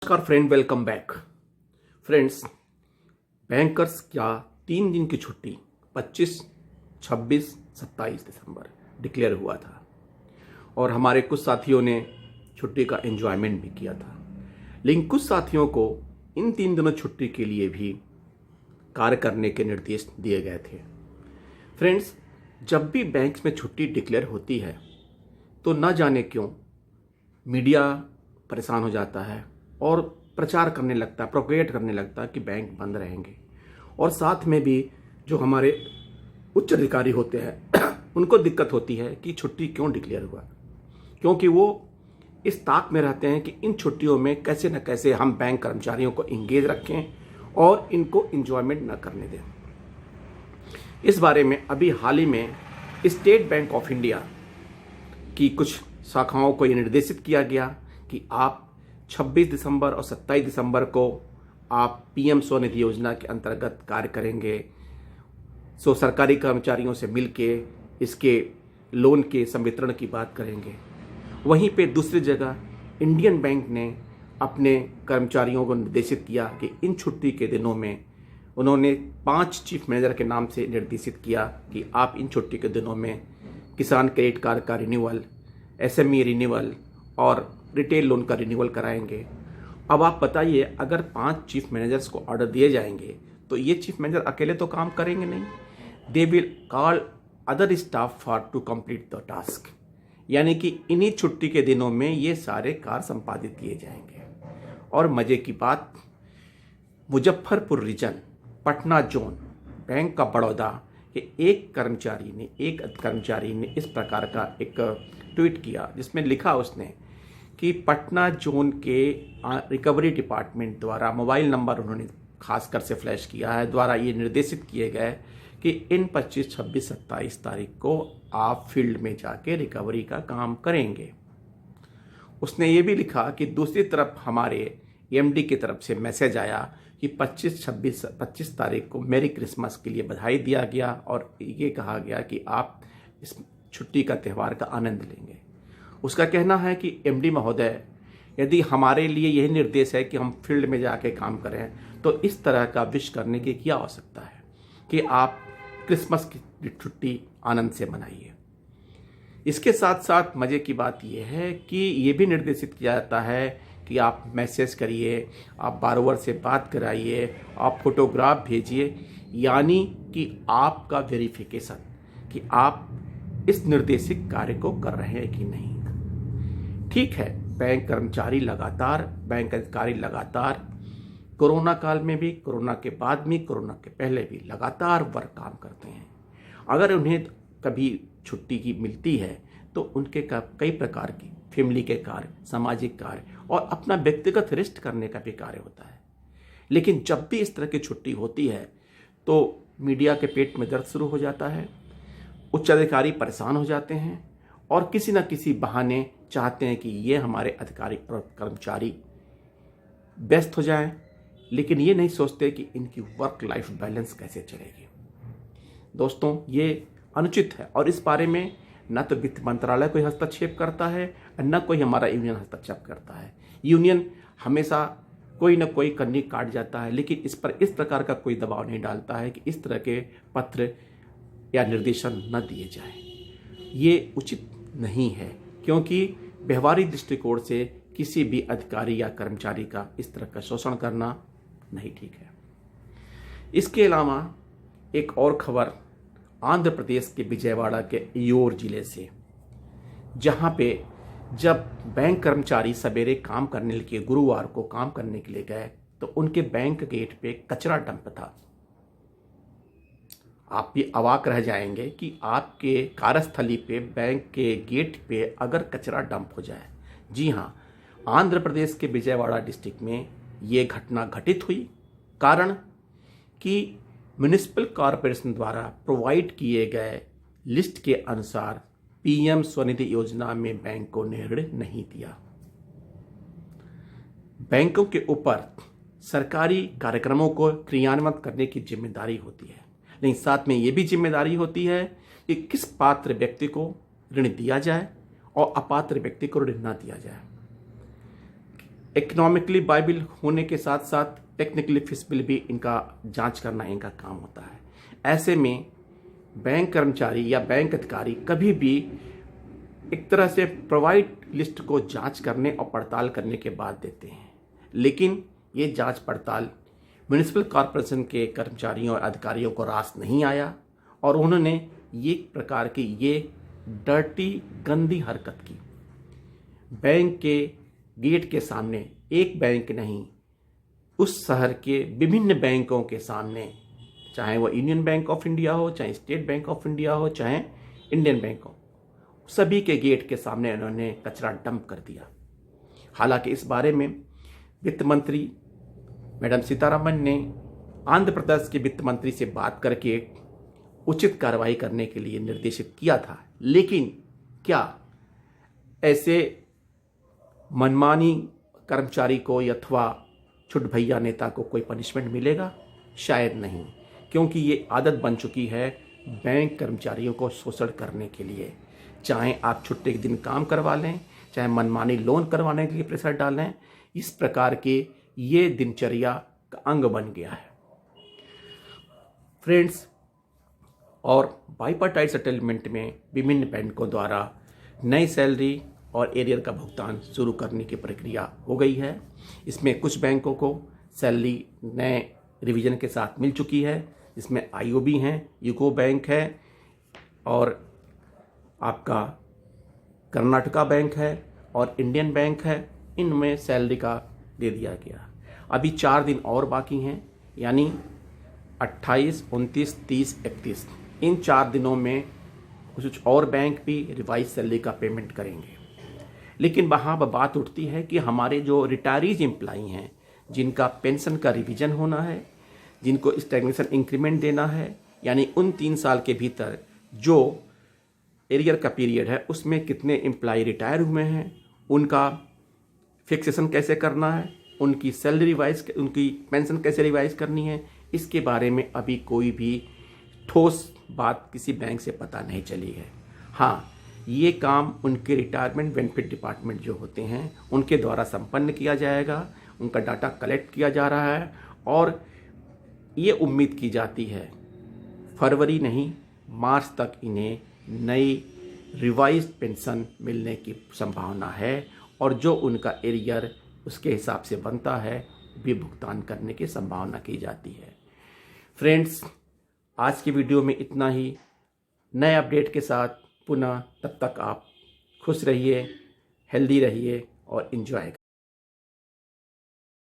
नमस्कार friend, welcome back. Friends, bankers क्या 3 दिन की छुट्टी 25, 26, 27 दिसंबर डिक्लेयर हुआ था और हमारे कुछ साथियों ने छुट्टी का एंजॉयमेंट भी किया था। लेकिन कुछ साथियों को इन 3 दिनों छुट्टी के लिए भी कार्य करने के निर्देश दिए गए थे। फ्रेंड्स, जब भी बैंक्स में छुट्टी डिक्लेयर होती है तो न जाने क्यों मीडिया परेशान हो जाता है और प्रचार करने लगता है, प्रोपेगेट करने लगता है कि बैंक बंद रहेंगे। और साथ में भी जो हमारे उच्च अधिकारी होते हैं उनको दिक्कत होती है कि छुट्टी क्यों डिक्लेयर हुआ, क्योंकि वो इस ताक में रहते हैं कि इन छुट्टियों में कैसे न कैसे हम बैंक कर्मचारियों को इंगेज रखें और इनको इंजॉयमेंट न करने दें। इस बारे में अभी हाल ही में स्टेट बैंक ऑफ इंडिया की कुछ शाखाओं को ये निर्देशित किया गया कि आप 26 दिसंबर और 27 दिसंबर को आप पीएम स्वनिधि योजना के अंतर्गत कार्य करेंगे। सरकारी कर्मचारियों से मिलके इसके लोन के संवितरण की बात करेंगे। वहीं पे दूसरी जगह इंडियन बैंक ने अपने कर्मचारियों को निर्देशित किया कि इन छुट्टी के दिनों में उन्होंने 5 चीफ मैनेजर के नाम से निर्देशित किया कि आप इन छुट्टी के दिनों में किसान क्रेडिट कार्ड का रिन्यूअल, एसएमई रिन्यूअल और रिटेल लोन का रिन्यूअल कराएंगे। अब आप बताइए, अगर 5 चीफ मैनेजर्स को ऑर्डर दिए जाएंगे तो ये चीफ मैनेजर अकेले तो काम करेंगे नहीं, they will call other staff for to complete the task. यानी कि इन्हीं छुट्टी के दिनों में ये सारे कार्य संपादित किए जाएंगे। और मजे की बात, Muzaffarpur region, Patna zone, bank of Baroda के एक कर्मचारी ने इस प्रकार का एक ट्वीट किया जिसमें लिखा उसने कि पटना जोन के रिकवरी डिपार्टमेंट द्वारा मोबाइल नंबर उन्होंने खासकर से फ्लैश किया है, द्वारा ये निर्देशित किए गए कि इन 25, 26, 27 तारीख को आप फील्ड में जाके रिकवरी का काम करेंगे। उसने ये भी लिखा कि दूसरी तरफ हमारे एमडी की तरफ से मैसेज आया कि 25 तारीख को मेरी क्रिसमस के लिए बधाई दिया गया और ये कहा गया कि आप इस छुट्टी का त्यौहार का आनंद लेंगे। उसका कहना है कि एमडी महोदय, यदि हमारे लिए यही निर्देश है कि हम फील्ड में जाके काम करें तो इस तरह का विश करने की क्या आवश्यकता है कि आप क्रिसमस की छुट्टी आनंद से मनाइए। इसके साथ साथ मज़े की बात यह है कि ये भी निर्देशित किया जाता है कि आप मैसेज करिए, आप बारोवर से बात कराइए, आप फोटोग्राफ भेजिए, यानी कि आपका वेरिफिकेशन कि आप इस निर्देशित कार्य को कर रहे हैं कि नहीं। ठीक है, बैंक अधिकारी लगातार कोरोना काल में भी, कोरोना के बाद भी, कोरोना के पहले भी लगातार वर्क काम करते हैं। अगर उन्हें कभी छुट्टी की मिलती है तो उनके कई प्रकार की फैमिली के कार्य, सामाजिक कार्य और अपना व्यक्तिगत रेस्ट करने का भी कार्य होता है। लेकिन जब भी इस तरह की छुट्टी होती है तो मीडिया के पेट में दर्द शुरू हो जाता है, उच्च अधिकारी परेशान हो जाते हैं और किसी न किसी बहाने चाहते हैं कि ये हमारे अधिकारी और कर्मचारी व्यस्त हो जाएं, लेकिन ये नहीं सोचते कि इनकी वर्क लाइफ बैलेंस कैसे चलेगी। दोस्तों, ये अनुचित है और इस बारे में न तो वित्त मंत्रालय कोई हस्तक्षेप करता है और न कोई हमारा यूनियन हस्तक्षेप करता है। यूनियन हमेशा कोई न कोई कन्नी काट जाता है, लेकिन इस पर इस प्रकार का कोई दबाव नहीं डालता है कि इस तरह के पत्र या निर्देशन न दिए जाए। ये उचित नहीं है, क्योंकि व्यवहारिक दृष्टिकोण से किसी भी अधिकारी या कर्मचारी का इस तरह का शोषण करना नहीं ठीक है। इसके अलावा एक और खबर आंध्र प्रदेश के विजयवाड़ा के ईयोर जिले से, जहां पे जब बैंक कर्मचारी सवेरे काम करने के लिए गुरुवार को काम करने के लिए गए तो उनके बैंक गेट पे कचरा डंप था। आप भी अवाक रह जाएंगे कि आपके कार्यस्थली पे, बैंक के गेट पे अगर कचरा डंप हो जाए। जी हाँ, आंध्र प्रदेश के विजयवाड़ा डिस्ट्रिक्ट में ये घटना घटित हुई। कारण कि म्युनिसिपल कॉरपोरेशन द्वारा प्रोवाइड किए गए लिस्ट के अनुसार पीएम स्वनिधि योजना में बैंक को ऋण नहीं दिया। बैंकों के ऊपर सरकारी कार्यक्रमों को क्रियान्वित करने की जिम्मेदारी होती है, लेकिन साथ में ये भी जिम्मेदारी होती है कि किस पात्र व्यक्ति को ऋण दिया जाए और अपात्र व्यक्ति को ऋण ना दिया जाए। इकोनॉमिकली वायबल होने के साथ साथ टेक्निकली फिजिबल भी इनका जांच करना इनका काम होता है। ऐसे में बैंक कर्मचारी या बैंक अधिकारी कभी भी एक तरह से प्रोवाइड लिस्ट को जांच करने और पड़ताल करने के बाद देते हैं, लेकिन ये जांच पड़ताल म्युनिसिपल कॉरपोरेशन के कर्मचारियों और अधिकारियों को रास नहीं आया और उन्होंने ये प्रकार की ये डर्टी गंदी हरकत की। बैंक के गेट के सामने, एक बैंक नहीं, उस शहर के विभिन्न बैंकों के सामने, चाहे वो यूनियन बैंक ऑफ इंडिया हो, चाहे स्टेट बैंक ऑफ इंडिया हो, चाहे इंडियन बैंक हो, सभी के गेट के सामने उन्होंने कचरा डंप कर दिया। हालांकि इस बारे में वित्त मंत्री मैडम सीतारमन ने आंध्र प्रदेश के वित्त मंत्री से बात करके उचित कार्रवाई करने के लिए निर्देशित किया था, लेकिन क्या ऐसे मनमानी कर्मचारी को अथवा छुट भैया नेता को कोई पनिशमेंट मिलेगा? शायद नहीं, क्योंकि ये आदत बन चुकी है बैंक कर्मचारियों को शोषण करने के लिए। चाहे आप छुट्टी के दिन काम करवा लें, चाहे मनमानी लोन करवाने के लिए प्रेशर डालें, इस प्रकार के ये दिनचर्या का अंग बन गया है फ्रेंड्स। और बाइपार्टाइट सेटलमेंट में विभिन्न बैंकों द्वारा नई सैलरी और एरियर का भुगतान शुरू करने की प्रक्रिया हो गई है। इसमें कुछ बैंकों को सैलरी नए रिवीजन के साथ मिल चुकी है, इसमें आईओबी हैं, यूको बैंक है और आपका कर्नाटका बैंक है और इंडियन बैंक है। इनमें सैलरी का दे दिया गया। अभी 4 दिन और बाकी हैं, यानी 28, 29, 30, 31। इन 4 दिनों में कुछ और बैंक भी रिवाइज सैलरी का पेमेंट करेंगे। लेकिन वहाँ बात उठती है कि हमारे जो रिटायरीज एम्प्लॉई हैं, जिनका पेंशन का रिवीजन होना है, जिनको स्टैग्नेशन इंक्रीमेंट देना है, यानी उन 3 साल के भीतर जो एरियर का पीरियड है उसमें कितने एम्प्लॉई रिटायर हुए हैं, उनका फिक्सेशन कैसे करना है, उनकी सैलरी रिवाइज, उनकी पेंशन कैसे रिवाइज करनी है, इसके बारे में अभी कोई भी ठोस बात किसी बैंक से पता नहीं चली है। हाँ, ये काम उनके रिटायरमेंट बेनिफिट डिपार्टमेंट जो होते हैं उनके द्वारा संपन्न किया जाएगा। उनका डाटा कलेक्ट किया जा रहा है और ये उम्मीद की जाती है फरवरी नहीं, मार्च तक इन्हें नई रिवाइज्ड पेंशन मिलने की संभावना है और जो उनका एरियर उसके हिसाब से बनता है भी भुगतान करने की संभावना की जाती है। फ्रेंड्स, आज की वीडियो में इतना ही। नए अपडेट के साथ पुनः, तब तक आप खुश रहिए, हेल्दी रहिए और एंजॉय